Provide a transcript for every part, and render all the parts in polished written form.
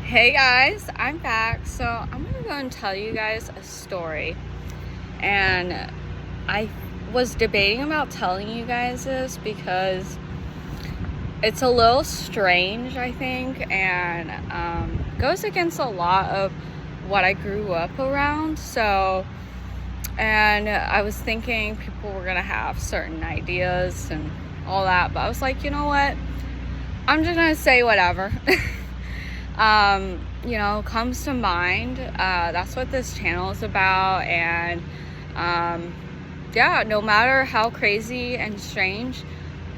Hey guys, I'm back. So I'm gonna go and tell you guys a story. And I was debating about telling you guys this because it's a little strange, I think, and goes against a lot of what I grew up around. And I was thinking people were gonna have certain ideas and all that, but I was like, you know what? I'm just gonna say whatever. Comes to mind. That's what this channel is about. And no matter how crazy and strange,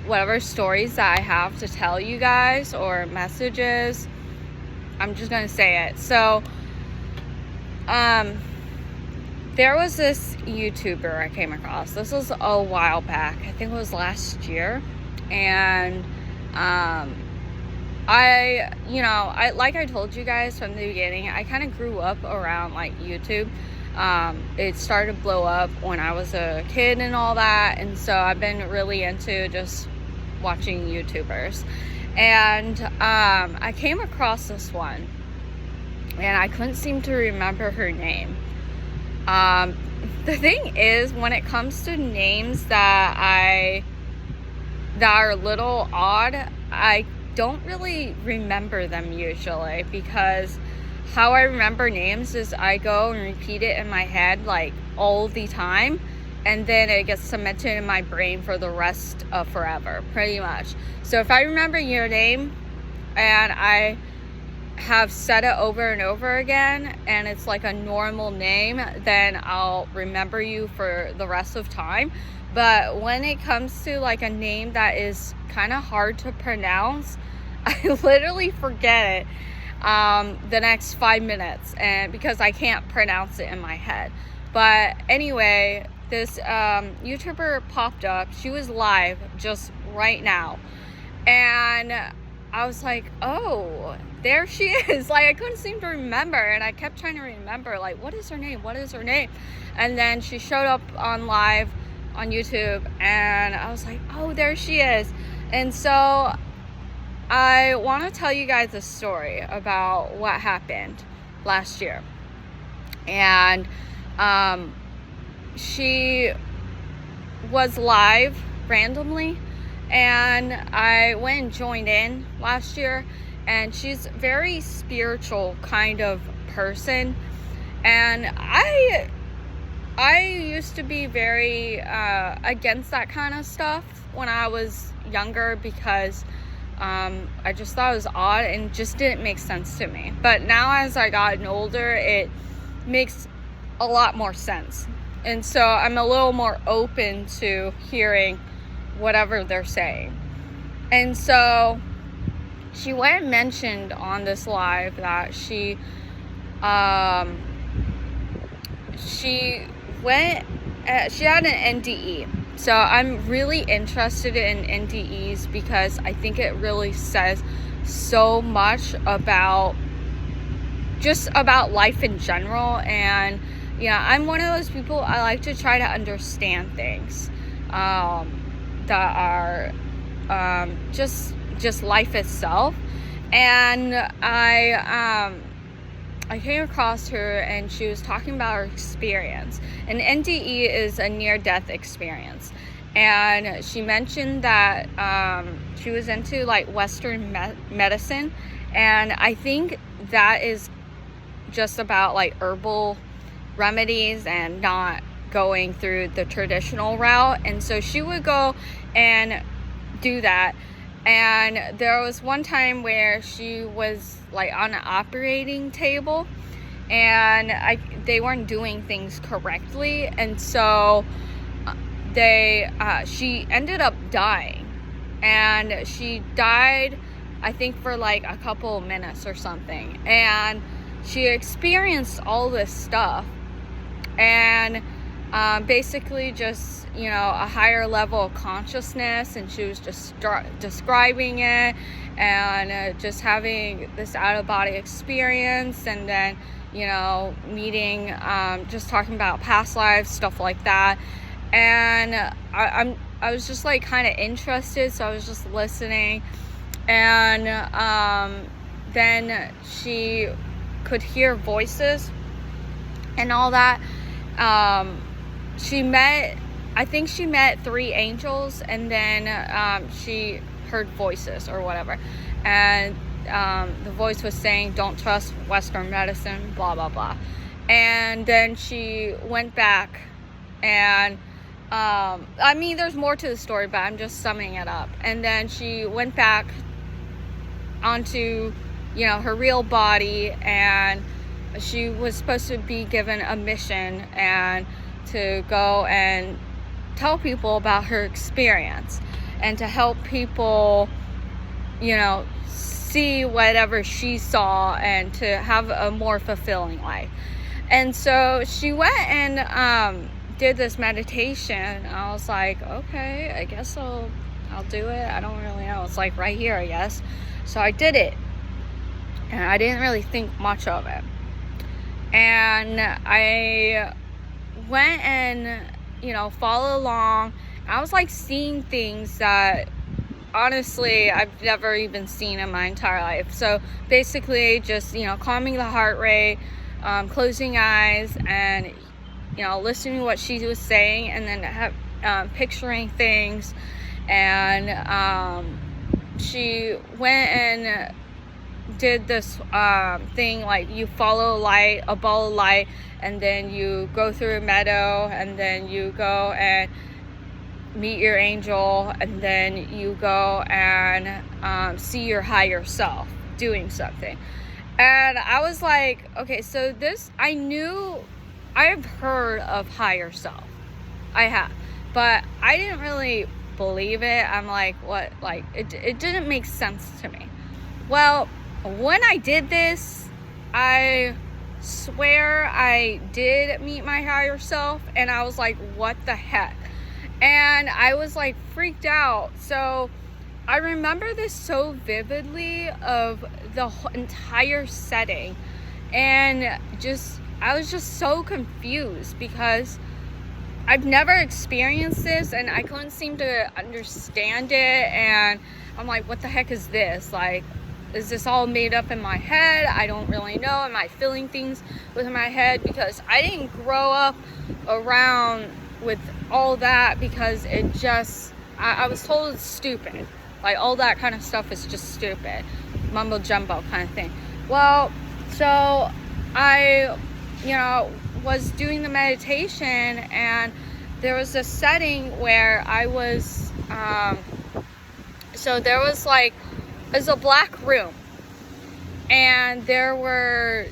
whatever stories that I have to tell you guys or messages, I'm just gonna say it. So, there was this YouTuber I came across. This was a while back. I think it was last year. And, I like I told you guys from the beginning, I kind of grew up around like YouTube. It started to blow up when I was a kid and all that, and so I've been really into just watching YouTubers. And I came across this one, and I couldn't seem to remember her name. The thing is, when it comes to names that are a little odd, I don't really remember them usually, because how I remember names is I go and repeat it in my head like all the time, and then it gets cemented in my brain for the rest of forever, pretty much. So if I remember your name and I have said it over and over again and it's like a normal name, then I'll remember you for the rest of time. But when it comes to like a name that is kind of hard to pronounce, I literally forget it the next 5 minutes, and because I can't pronounce it in my head. But anyway, this YouTuber popped up. She was live just right now, and I was like, oh, there she is. Like, I couldn't seem to remember, and I kept trying to remember, like, what is her name, and then she showed up on live on YouTube, and I was like, oh, there she is. And so I want to tell you guys a story about what happened last year. And she was live randomly, and I went and joined in last year. And she's a very spiritual kind of person, and I used to be very against that kind of stuff when I was younger, because I just thought it was odd and just didn't make sense to me. But now as I gotten older, it makes a lot more sense. And so I'm a little more open to hearing whatever they're saying. And so she went and mentioned on this live that she had an NDE. So I'm really interested in NDEs because I think it really says so much about life in general. And I'm one of those people, I like to try to understand things that are just life itself. And I came across her, and she was talking about her experience. An NDE is a near-death experience. And she mentioned that she was into like Western medicine. And I think that is just about like herbal remedies and not going through the traditional route. And so she would go and do that. And there was one time where she was like on an operating table, and they weren't doing things correctly, and so she ended up dying. And she died, I think, for like a couple of minutes or something. And she experienced all this stuff, and basically just a higher level of consciousness, and she was just describing it, and just having this out-of-body experience, and then meeting, just talking about past lives, stuff like that. And I was just like kind of interested, so I was just listening. And then she could hear voices and all that. I think she met 3 angels, and then she heard voices or whatever. And the voice was saying, don't trust Western medicine, blah, blah, blah. And then she went back, and I mean, there's more to the story, but I'm just summing it up. And then she went back onto, her real body, and she was supposed to be given a mission and to go and tell people about her experience and to help people, see whatever she saw and to have a more fulfilling life. And so she went and did this meditation. I was like, okay, I guess I'll do it. I don't really know. It's like right here, I guess. So I did it, and I didn't really think much of it. And I went and, followed along. I was like seeing things that honestly I've never even seen in my entire life. So basically just, calming the heart rate, closing eyes, and, listening to what she was saying, and then picturing things. And she went and did this thing, like you follow light, a ball of light, and then you go through a meadow, and then you go and meet your angel, and then you go and see your higher self doing something. And I was like, okay, so this, I've heard of higher self. I have, but I didn't really believe it. I'm like, what? Like, it didn't make sense to me. Well, when I did this, I swear I did meet my higher self, and I was like, what the heck? And I was like freaked out. So I remember this so vividly of the entire setting, and I was just so confused because I've never experienced this, and I couldn't seem to understand it. And I'm like, what the heck is this? Like, is this all made up in my head? I don't really know. Am I feeling things with my head? Because I didn't grow up around with all that, because it just, I was told it's stupid. Like, all that kind of stuff is just stupid. Mumbo jumbo kind of thing. Well, so I, was doing the meditation, and there was a setting where I was, so there was like, it's a black room, and there were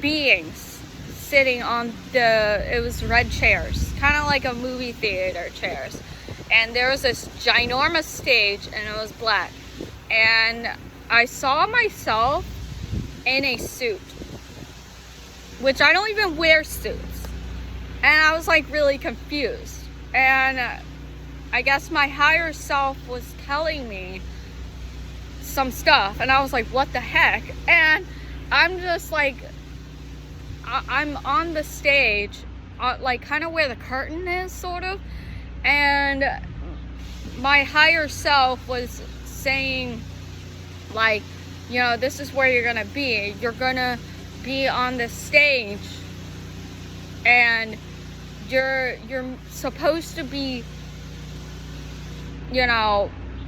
beings sitting on it was red chairs, kind of like a movie theater chairs. And there was this ginormous stage, and it was black. And I saw myself in a suit, which I don't even wear suits. And I was like really confused. And I guess my higher self was telling me some stuff, and I was like, what the heck? And I'm just like, I'm on the stage, like kind of where the curtain is, sort of, and my higher self was saying, like, this is where you're gonna be. You're gonna be on the stage, and you're supposed to be,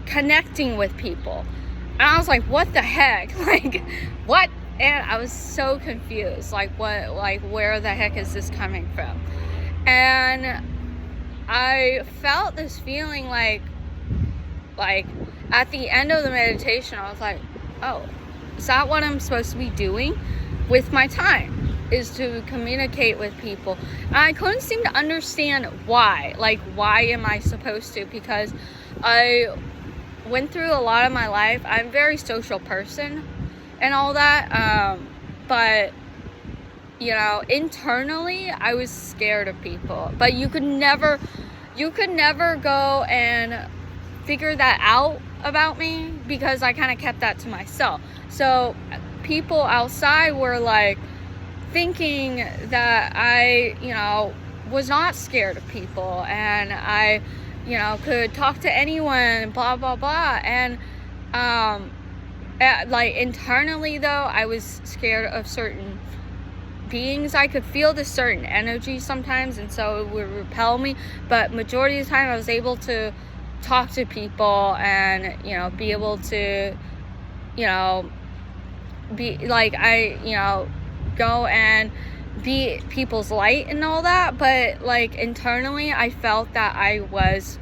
connecting with people. And I was like, what the heck? Like, what? And I was so confused. Like, what? Like, where the heck is this coming from? And I felt this feeling like at the end of the meditation, I was like, oh, is that what I'm supposed to be doing with my time? Is to communicate with people. And I couldn't seem to understand why. Like, why am I supposed to? Because I went through a lot of my life. I'm a very social person and all that. But, internally, I was scared of people. But you could never go and figure that out about me, because I kind of kept that to myself. So people outside were like thinking that I, was not scared of people, and I, could talk to anyone, blah, blah, blah. And like internally though, I was scared of certain beings. I could feel this certain energy sometimes, and so it would repel me, but majority of the time I was able to talk to people and, you know, be able to, you know, be like, I, you know, go and be people's light and all that. But like internally I felt that I was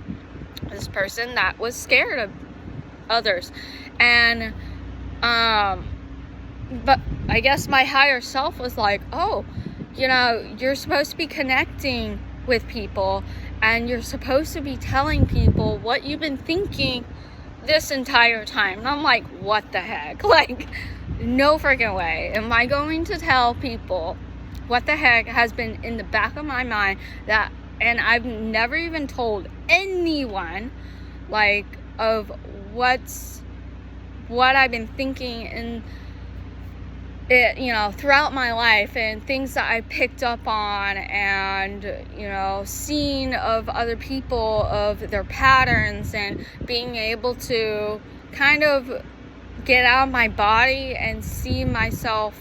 this person that was scared of others. And but I guess my higher self was like, oh, you know, you're supposed to be connecting with people, and you're supposed to be telling people what you've been thinking this entire time. And I'm like, what the heck? Like, no freaking way am I going to tell people what the heck has been in the back of my mind, that, and I've never even told anyone, like, of what I've been thinking and it, you know, throughout my life, and things that I picked up on, and, you know, seeing of other people, of their patterns, and being able to kind of get out of my body and see myself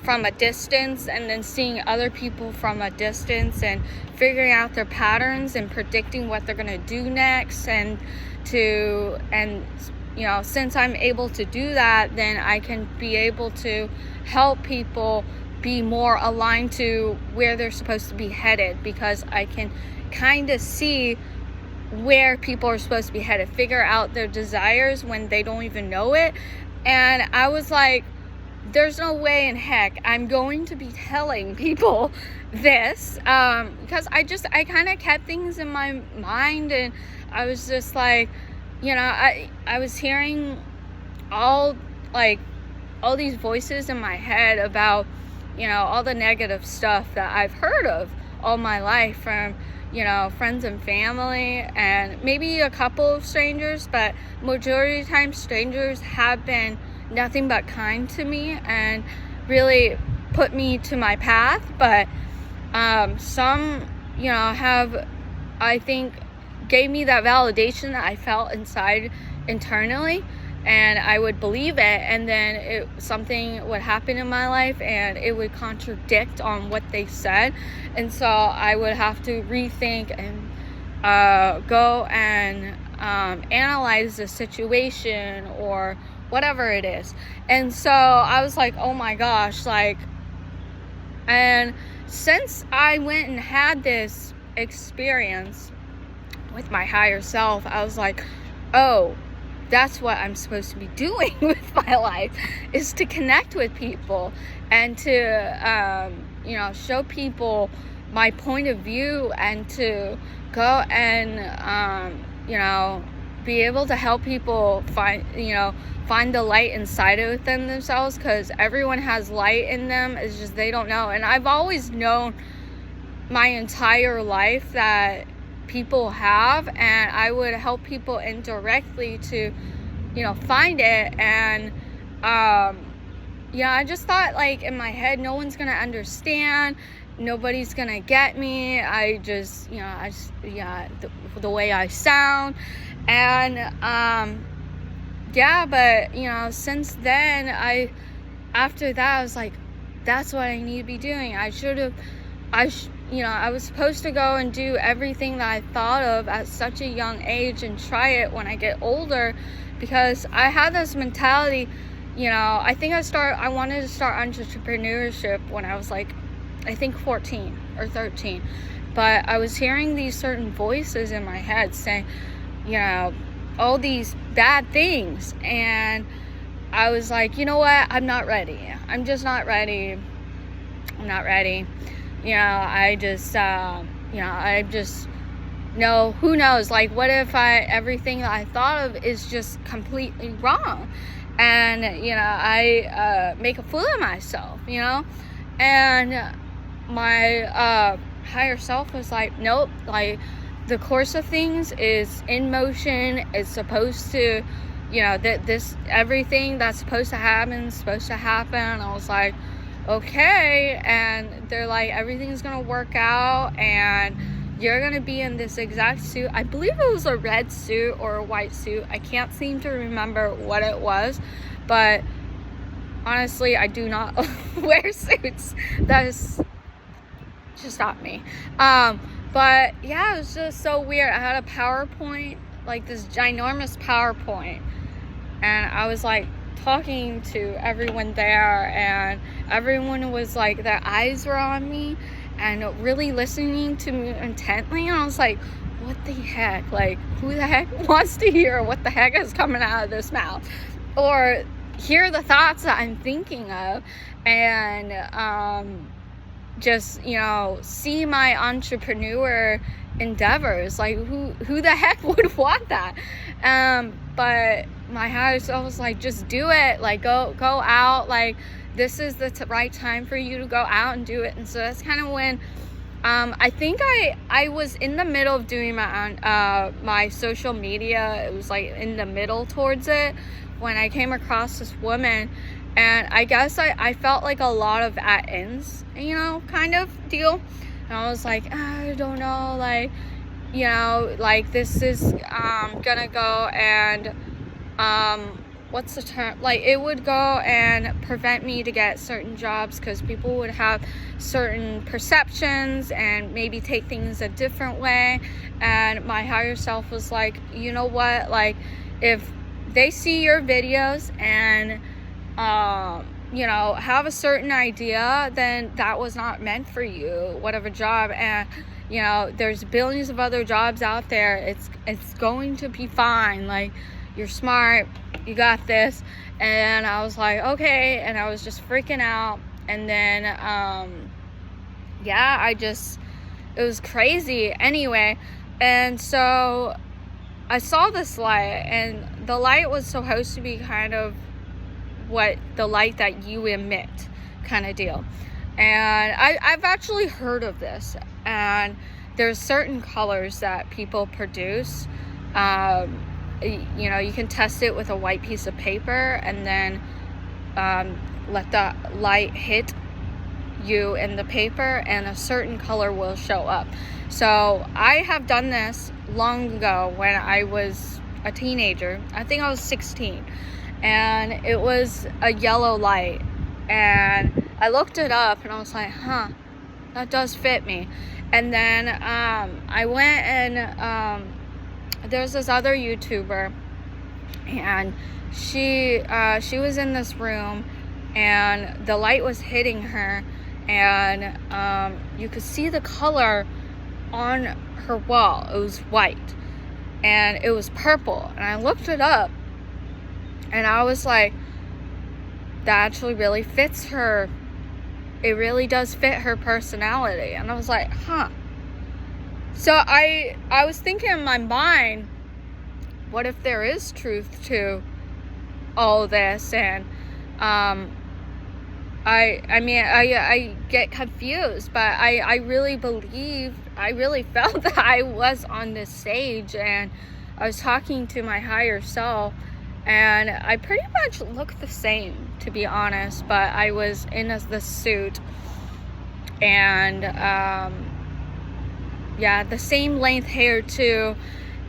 from a distance, and then seeing other people from a distance, and figuring out their patterns and predicting what they're going to do next. And you know, since I'm able to do that, then I can be able to help people be more aligned to where they're supposed to be headed, because I can kind of see where people are supposed to be headed, figure out their desires when they don't even know it. And I was like, there's no way in heck I'm going to be telling people this, because I kind of kept things in my mind, and I was just like, you know, I was hearing all these voices in my head about, you know, all the negative stuff that I've heard of all my life from, you know, friends and family, and maybe a couple of strangers, but majority of the time strangers have been nothing but kind to me and really put me to my path. But some, you know, have, I think, gave me that validation that I felt inside internally, and I would believe it, and then something would happen in my life and it would contradict on what they said, and so I would have to rethink and go and analyze the situation or whatever it is. And so I was like, oh my gosh, like, and since I went and had this experience with my higher self, I was like, oh, that's what I'm supposed to be doing with my life, is to connect with people and to, you know, show people my point of view, and to go and, you know, be able to help people find the light inside of themselves, because everyone has light in them. It's just they don't know. And I've always known my entire life that people have, and I would help people indirectly to, you know, find it. And yeah, I just thought, like, in my head, no one's gonna understand, nobody's gonna get me. I just, you know, the way I sound. And yeah, but, you know, since then, after that, I was like, that's what I need to be doing. You know, I was supposed to go and do everything that I thought of at such a young age and try it when I get older, because I had this mentality, you know, I wanted to start entrepreneurship when I was like, I think 14 or 13, but I was hearing these certain voices in my head saying, you know, all these bad things, and I was like, you know what, I'm not ready. I'm just not ready. I'm not ready. You know, I just, no, who knows? Like, what if everything that I thought of is just completely wrong? And, you know, I make a fool of myself, you know? And my higher self was like, nope, like, the course of things is in motion. It's supposed to, you know, everything that's supposed to happen is supposed to happen. And I was like, okay. And they're like, everything's gonna work out, and you're gonna be in this exact suit. I believe it was a red suit or a white suit. I can't seem to remember what it was, but honestly, I do not wear suits. That is just not me. But yeah, it was just so weird. I had a PowerPoint, like this ginormous PowerPoint, and I was like talking to everyone there, and everyone was like, their eyes were on me and really listening to me intently, and I was like, what the heck? Like, who the heck wants to hear what the heck is coming out of this mouth, or hear the thoughts that I'm thinking of, and just, you know, see my entrepreneur endeavors. Like, who the heck would want that? But my higher self was like, just do it. Like, go out. Like, this is the right time for you to go out and do it. And so that's kind of when I think I was in the middle of doing my social media. It was like in the middle towards it when I came across this woman, and I guess I felt like a lot of at-ins, you know, kind of deal. And I was like, I don't know, like, you know, like, this is gonna go and what's the term, like, it would go and prevent me to get certain jobs because people would have certain perceptions and maybe take things a different way. And my higher self was like, you know what, like, if they see your videos and you know, have a certain idea, then that was not meant for you, whatever job. And you know, there's billions of other jobs out there. It's going to be fine. Like, you're smart, you got this. And I was like, okay. And I was just freaking out. And then yeah, it was crazy anyway. And so I saw this light, and the light was supposed to be kind of what the light that you emit kind of deal. And I've actually heard of this, and there's certain colors that people produce. You know, you can test it with a white piece of paper, and then let the light hit you in the paper, and a certain color will show up. So I have done this long ago when I was a teenager. I think I was 16, and it was a yellow light, and I looked it up and I was like, huh, that does fit me. And then I went and there's this other YouTuber, and she was in this room, and the light was hitting her, and you could see the color on her wall. It was white, and it was purple. And I looked it up, and I was like, that actually really fits her. It really does fit her personality. And I was like, huh. So I was thinking in my mind, what if there is truth to all this? And I get confused, but I really felt that I was on this stage, and I was talking to my higher self, and I pretty much looked the same, to be honest, but I was in the suit, and yeah, the same length hair too,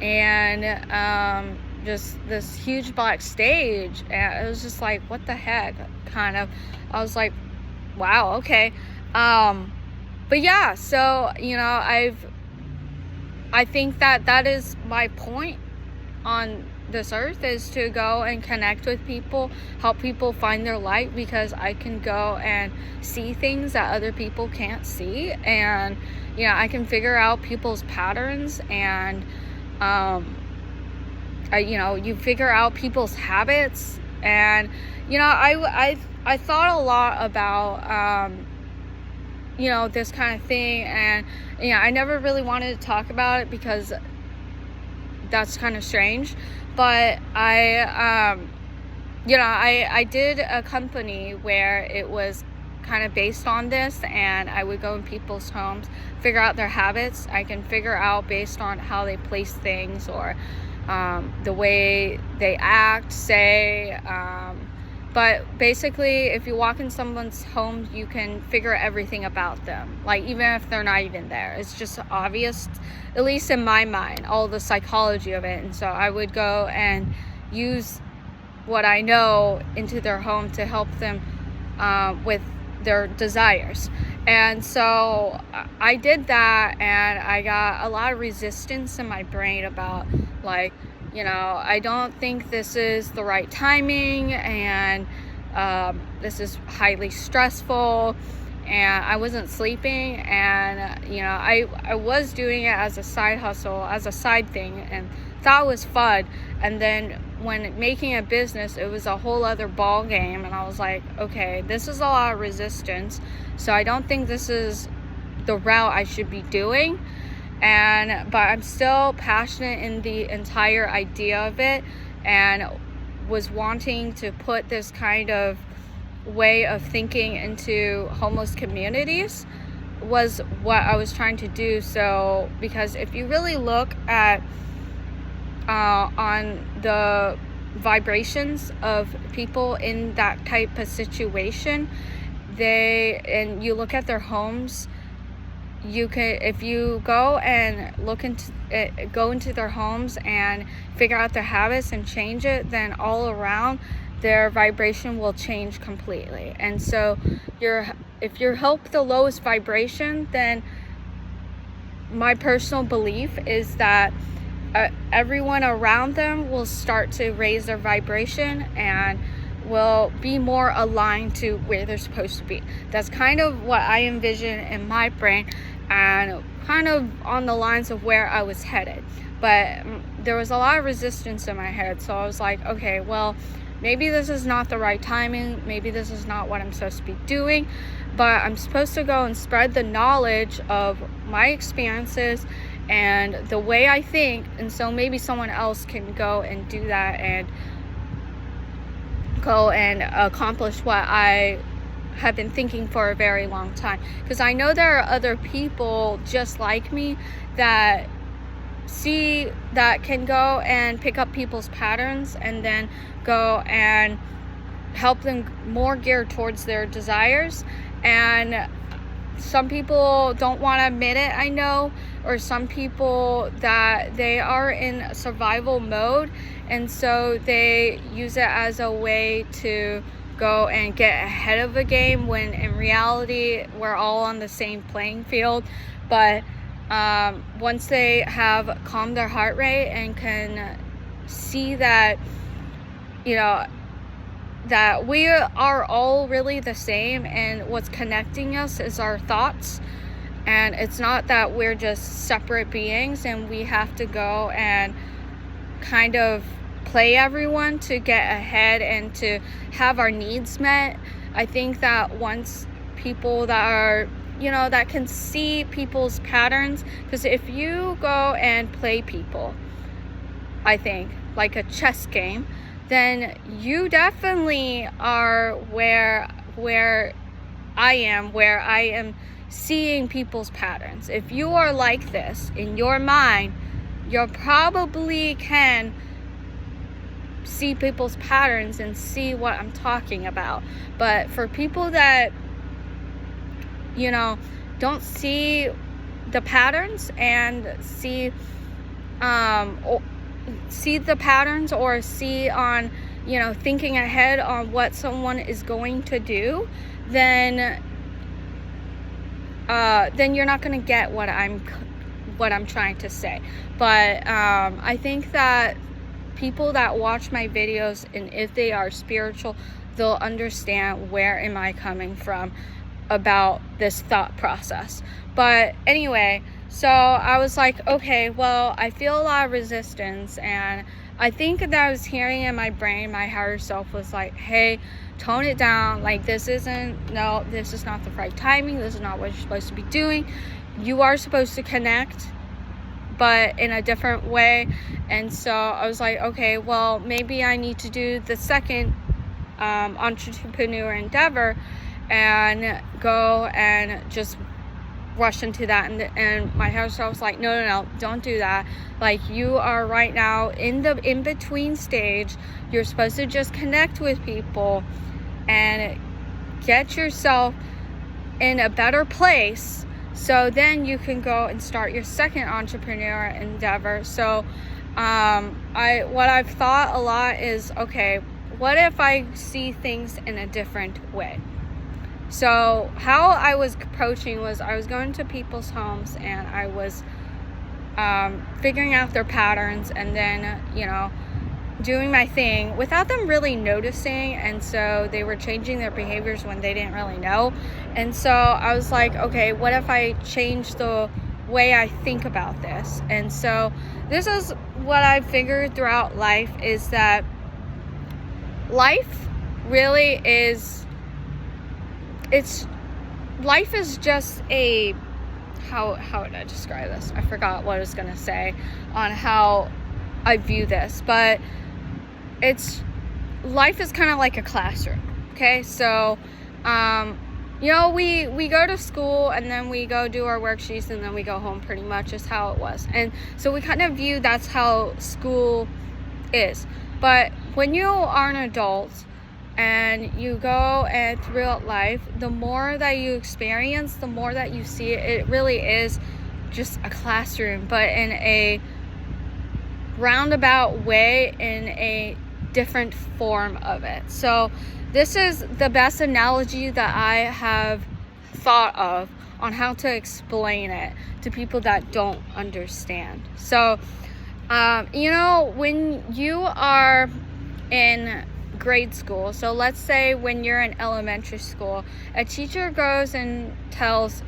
and just this huge black stage, and it was just like, what the heck, kind of. I was like, wow, okay. But yeah, so, you know, I think that is my point on this earth, is to go and connect with people, help people find their light, because I can go and see things that other people can't see, and you know, I can figure out people's patterns, and you know, you figure out people's habits. And you know, I thought a lot about you know, this kind of thing, and you know, I never really wanted to talk about it because that's kind of strange. But you know, I did a company where it was kind of based on this, and I would go in people's homes, figure out their habits. I can figure out based on how they place things, or the way they act, say, but basically, if you walk in someone's home, you can figure everything about them, like, even if they're not even there. It's just obvious, at least in my mind, all the psychology of it. And so I would go and use what I know into their home to help them with their desires. And so I did that, and I got a lot of resistance in my brain about, like, I don't think this is the right timing, and this is highly stressful, and I wasn't sleeping, and I was doing it as a side hustle, as a side thing, and thought it was fun. And then when making a business, it was a whole other ball game, and I was like, okay, this is a lot of resistance, so I don't think this is the route I should be doing. But I'm still passionate in the entire idea of it, and was wanting to put this kind of way of thinking into homeless communities, was what I was trying to do. So because if you really look at on the vibrations of people in that type of situation, and you look at their homes, you can, if you go and go into their homes and figure out their habits and change it, then all around their vibration will change completely. And so if you help the lowest vibration, then my personal belief is that everyone around them will start to raise their vibration and will be more aligned to where they're supposed to be. That's kind of what I envision in my brain, and kind of on the lines of where I was headed. But there was a lot of resistance in my head, so I was like, okay, well, maybe this is not the right timing, maybe this is not what I'm supposed to be doing, but I'm supposed to go and spread the knowledge of my experiences and the way I think, and so maybe someone else can go and do that and go and accomplish what I have been thinking for a very long time. Because I know there are other people just like me that can go and pick up people's patterns and then go and help them more geared towards their desires. And some people don't want to admit it, I know, or some people that they are in survival mode, and so they use it as a way to go and get ahead of the game, when in reality we're all on the same playing field. But once they have calmed their heart rate and can see that that we are all really the same, and what's connecting us is our thoughts, and it's not that we're just separate beings and we have to go and kind of play everyone to get ahead and to have our needs met. I think that once people that are that can see people's patterns, because if you go and play people, I think, like a chess game, then you definitely are where I am seeing people's patterns. If you are like this in your mind, you probably can see people's patterns and see what I'm talking about. But for people that don't see the patterns and see the patterns, or see on thinking ahead on what someone is going to do, then you're not going to get what I'm trying to say. But I think that people that watch my videos, and if they are spiritual, they'll understand where am I coming from about this thought process. But anyway, so I was like, okay, well, I feel a lot of resistance, and I think that I was hearing in my brain, my higher self was like, hey, tone it down. Like, this is not the right timing. This is not what you're supposed to be doing. You are supposed to connect, but in a different way. And so I was like, okay, well, maybe I need to do the second entrepreneur endeavor and go and just rush into that. And my higher self was like, no, don't do that. Like, you are right now in the in-between stage. You're supposed to just connect with people and get yourself in a better place, so then you can go and start your second entrepreneur endeavor. So what I've thought a lot is, okay, what if I see things in a different way? So how I was approaching was I was going to people's homes and I was figuring out their patterns, and then, doing my thing without them really noticing. And so they were changing their behaviors when they didn't really know. And so I was like, okay, what if I change the way I think about this? And so this is what I figured throughout life, is that life really is, life is just a, how would I describe this? I forgot what I was going to say on how I view this, but life is kind of like a classroom. Okay. So, we go to school and then we go do our worksheets and then we go home, pretty much is how it was. And so we kind of view that's how school is. But when you are an adult and you go and throughout life, the more that you experience, the more that you see it, it really is just a classroom, but in a roundabout way, in a different form of it. So this is the best analogy that I have thought of on how to explain it to people that don't understand. So, when you are in grade school, so let's say when you're in elementary school, a teacher goes and tells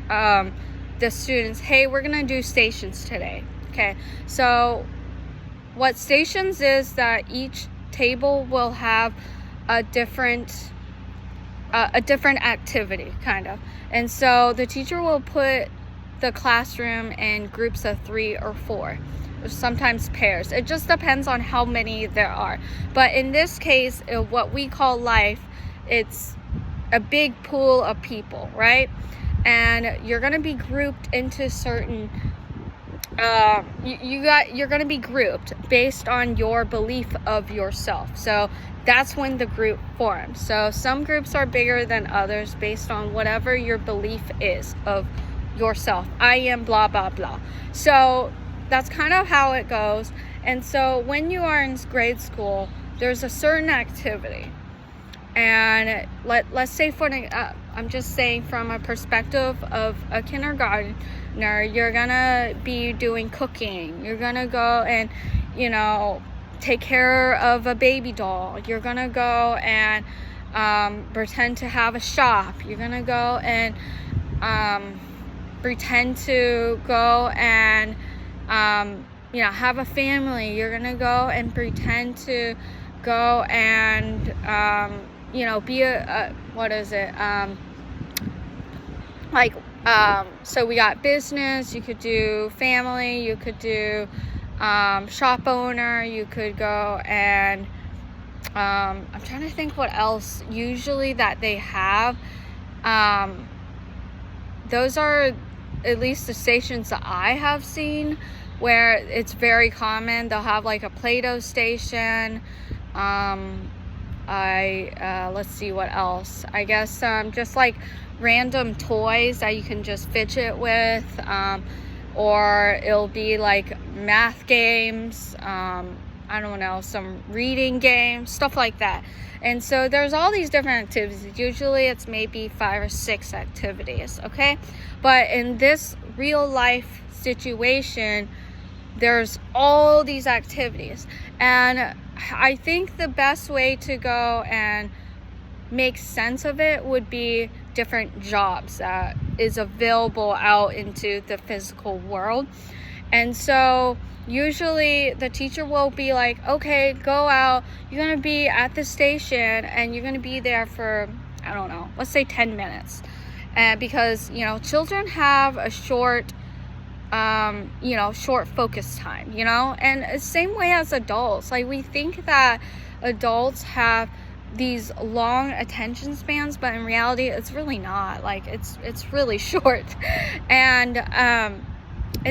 the students, hey, we're gonna do stations today. Okay, so what stations is that each table will have a different activity, kind of. And so the teacher will put the classroom in groups of 3 or 4, or sometimes pairs. It just depends on how many there are. But in this case, what we call life, it's a big pool of people, right? And you're going to be grouped into certain you're going to be grouped based on your belief of yourself. So that's when the group forms. So some groups are bigger than others based on whatever your belief is of yourself. I am blah blah blah. So that's kind of how it goes. And so when you are in grade school, there's a certain activity, and let's say I'm just saying from a perspective of a kindergartner, you're gonna be doing cooking. You're gonna go and, take care of a baby doll. You're gonna go and pretend to have a shop. You're gonna go and pretend to go and have a family. You're gonna go and pretend to go and be a what is it? So we got business, you could do family, you could do shop owner, you could go and I'm trying to think what else usually that they have. Those are at least the stations that I have seen where it's very common. They'll have like a Play-Doh station. Let's see what else. I guess just like random toys that you can just fidget with, or it'll be like math games, I don't know, some reading games, stuff like that. And so there's all these different activities. Usually it's maybe 5 or 6 activities, okay? But in this real life situation, there's all these activities. And I think the best way to go and make sense of it would be different jobs that is available out into the physical world. And so usually the teacher will be like, okay, go out, you're going to be at the station and you're going to be there for, I don't know, let's say 10 minutes. Because, children have a short focus time, and the same way as adults. Like, we think that adults have these long attention spans, but in reality it's really not. Like, it's really short. And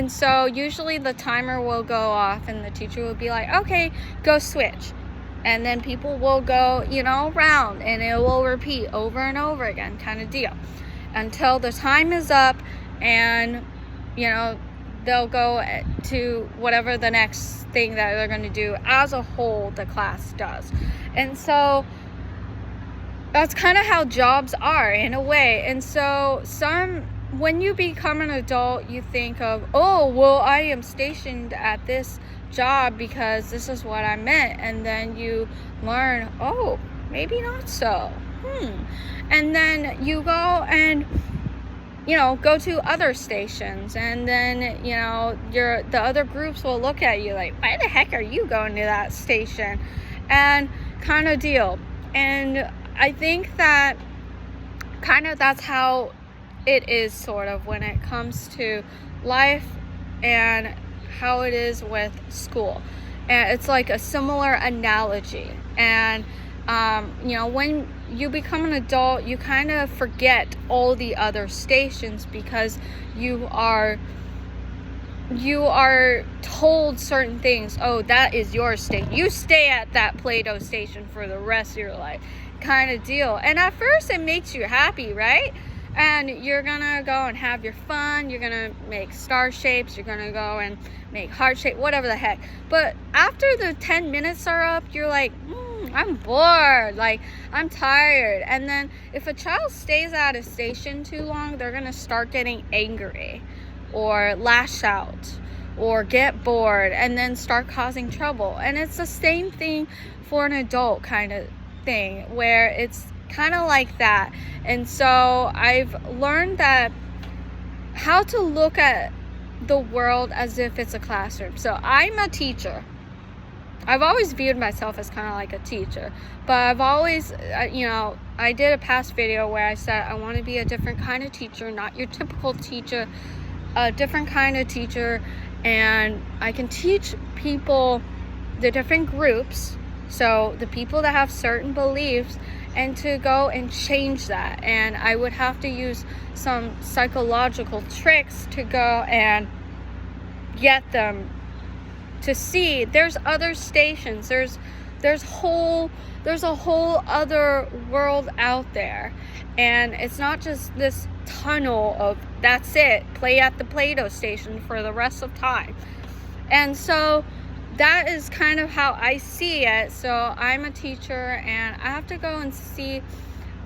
so usually the timer will go off and the teacher will be like, okay, go switch. And then people will go, around, and it will repeat over and over again, kind of deal, until the time is up and, they'll go to whatever the next thing that they're going to do. As a whole, the class does. And so that's kind of how jobs are in a way. And so when you become an adult, you think of, oh, well, I am stationed at this job because this is what I meant. And then you learn, oh, maybe not so. And then you go and, go to other stations. And then, the other groups will look at you like, why the heck are you going to that station? And kind of deal. And I think that kind of that's how it is sort of when it comes to life and how it is with school. And it's like a similar analogy. And, when you become an adult, you kind of forget all the other stations because you are told certain things. Oh, that is your station. You stay at that Play-Doh station for the rest of your life, kind of deal. And at first it makes you happy, right? And you're gonna go and have your fun. You're gonna make star shapes. You're gonna go and make heart shape, whatever the heck. But after the 10 minutes are up, you're like, I'm bored. Like, I'm tired. And then if a child stays at a station too long, they're gonna start getting angry or lash out or get bored and then start causing trouble. And it's the same thing for an adult kind of thing, where it's kind of like that. And so I've learned that how to look at the world as if it's a classroom. So I'm a teacher. I've always viewed myself as kind of like a teacher, but I've always, I did a past video where I said I want to be a different kind of teacher, not your typical teacher, a different kind of teacher. And I can teach people, the different groups, so the people that have certain beliefs, and to go and change that. And I would have to use some psychological tricks to go and get them to see there's other stations, there's a whole other world out there. And it's not just this tunnel of, that's it, play at the Play-Doh station for the rest of time. And so that is kind of how I see it. So I'm a teacher, and I have to go and see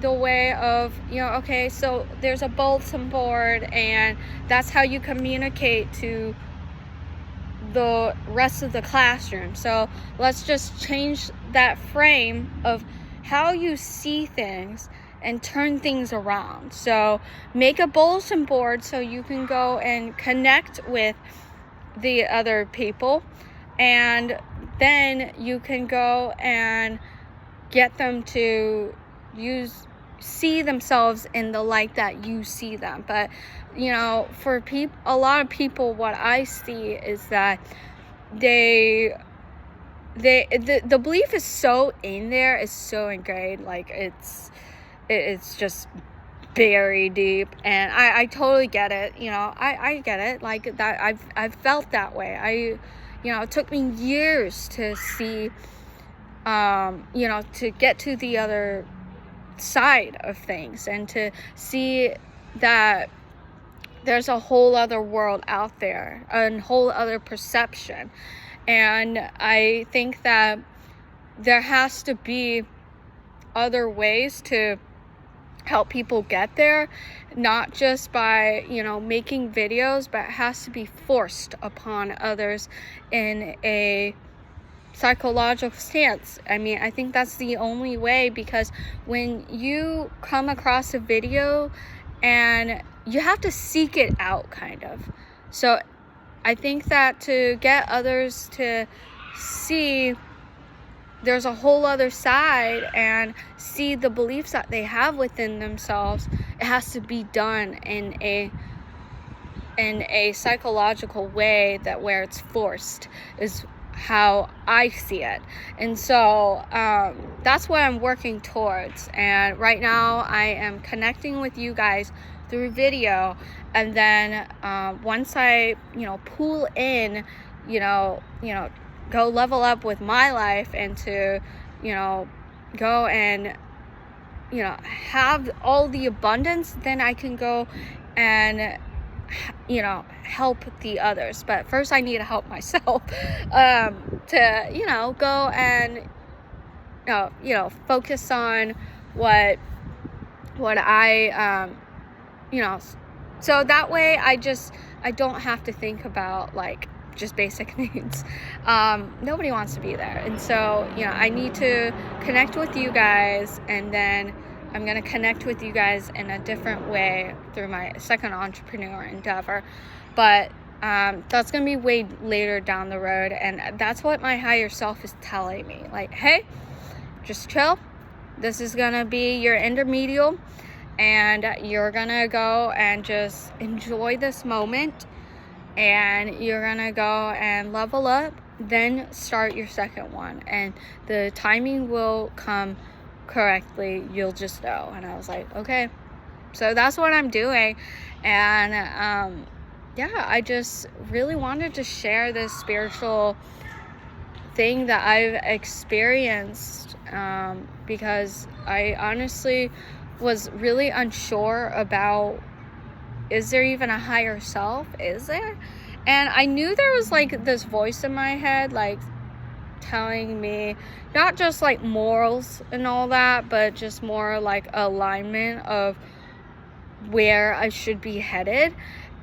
the way of, okay, so there's a bulletin board, and that's how you communicate to the rest of the classroom. So let's just change that frame of how you see things and turn things around. So make a bulletin board so you can go and connect with the other people, and then you can go and get them to see themselves in the light that you see them. But for a lot of people, what I see is that the belief is so in there, is so ingrained, like it's just very deep. And I totally get it. I get it, like that. I've felt that way. It took me years to see, to get to the other side of things, and to see that there's a whole other world out there, a whole other perception. And I think that there has to be other ways to help people get there, not just by making videos, but it has to be forced upon others in a psychological stance. I think that's the only way, because when you come across a video, and you have to seek it out, kind of. So I think that to get others to see there's a whole other side and see the beliefs that they have within themselves, it has to be done in a psychological way, that where it's forced is how I see it. And so that's what I'm working towards. And right now I am connecting with you guys through video, and then once I pull in, go level up with my life, and to go and have all the abundance, then I can go and help the others. But first I need to help myself to go and focus on what I so that way I don't have to think about like just basic needs. Nobody wants to be there. And so, I need to connect with you guys, and then I'm going to connect with you guys in a different way through my second entrepreneur endeavor. But that's going to be way later down the road. And that's what my higher self is telling me. Like, hey, just chill. This is going to be your intermediate, and you're going to go and just enjoy this moment, and you're going to go and level up, then start your second one. And the timing will come correctly. You'll just know. And I was like, okay. So that's what I'm doing. And I just really wanted to share this spiritual thing that I've experienced, because I honestly was really unsure about, is there even a higher self? Is there? And I knew there was like this voice in my head, like telling me not just like morals and all that, but just more like alignment of where I should be headed.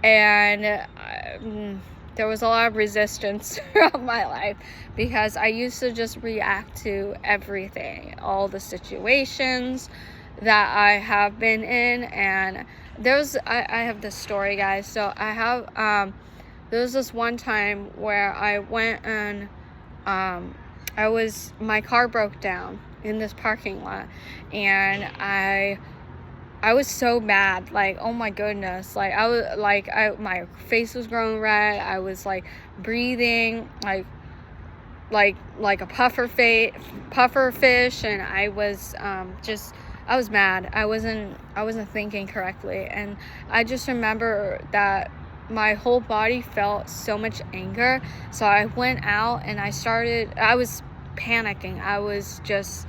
And there was a lot of resistance throughout my life, because I used to just react to everything, all the situations that I have been in. And I have this story, guys. So I have there was this one time where I went and my car broke down in this parking lot, and I was so mad, like, oh my goodness, like my face was growing red. I was like breathing like a puffer fish, and I was I was mad. I wasn't thinking correctly, and I just remember that my whole body felt so much anger. So I went out and I was panicking. I was just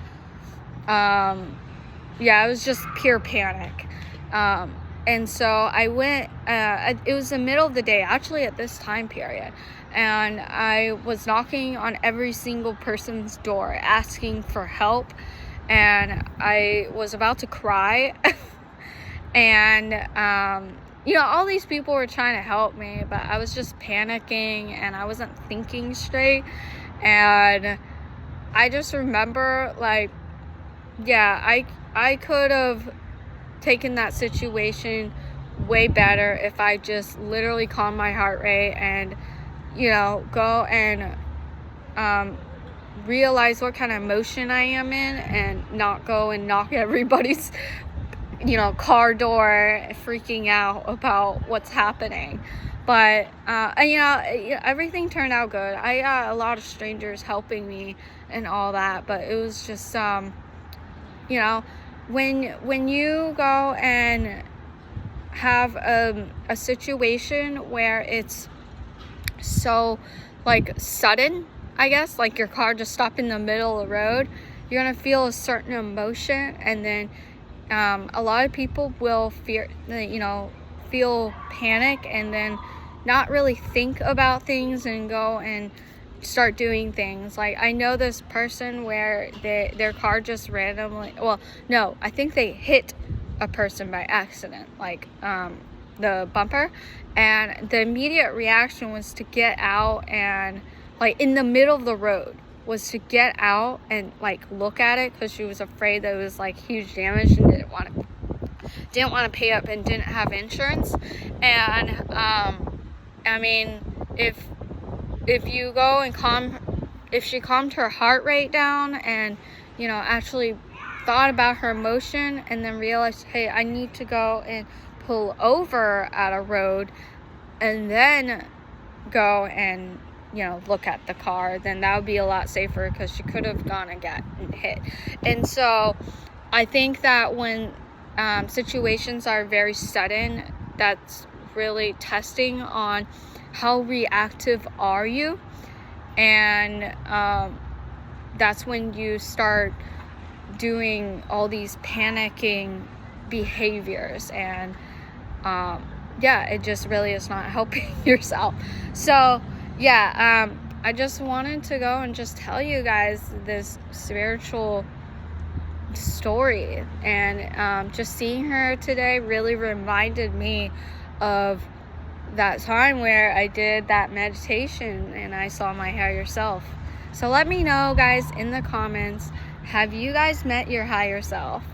it was just pure panic. And so I went, it was the middle of the day, actually, at this time period. And I was knocking on every single person's door, asking for help. And I was about to cry. And, all these people were trying to help me, but I was just panicking and I wasn't thinking straight. And I just remember, like, I could have taken that situation way better if I just literally calmed my heart rate and, go and realize what kind of emotion I am in, and not go and knock everybody's car door freaking out about what's happening. But everything turned out good. I got a lot of strangers helping me and all that, but it was just when you go and have a situation where it's so like sudden, I guess, like your car just stopped in the middle of the road, you're gonna feel a certain emotion. And then a lot of people will feel panic, and then not really think about things and go and start doing things. Like, I know this person where their car just randomly, I think they hit a person by accident, like the bumper, and the immediate reaction was to get out, and like in the middle of the road was to get out and like look at it, because she was afraid that it was like huge damage and didn't want to pay up and didn't have insurance. And I mean, if you go and if she calmed her heart rate down and actually thought about her emotion, and then realized, hey, I need to go and pull over at a road, and then go and look at the car, then that would be a lot safer, because she could have gone and gotten hit. And so I think that when situations are very sudden, that's really testing on how reactive are you. And that's when you start doing all these panicking behaviors. And yeah, it just really is not helping yourself. So yeah, I just wanted to go and just tell you guys this spiritual story, and just seeing her today really reminded me of that time where I did that meditation and I saw my higher self. So let me know, guys, in the comments, have you guys met your higher self?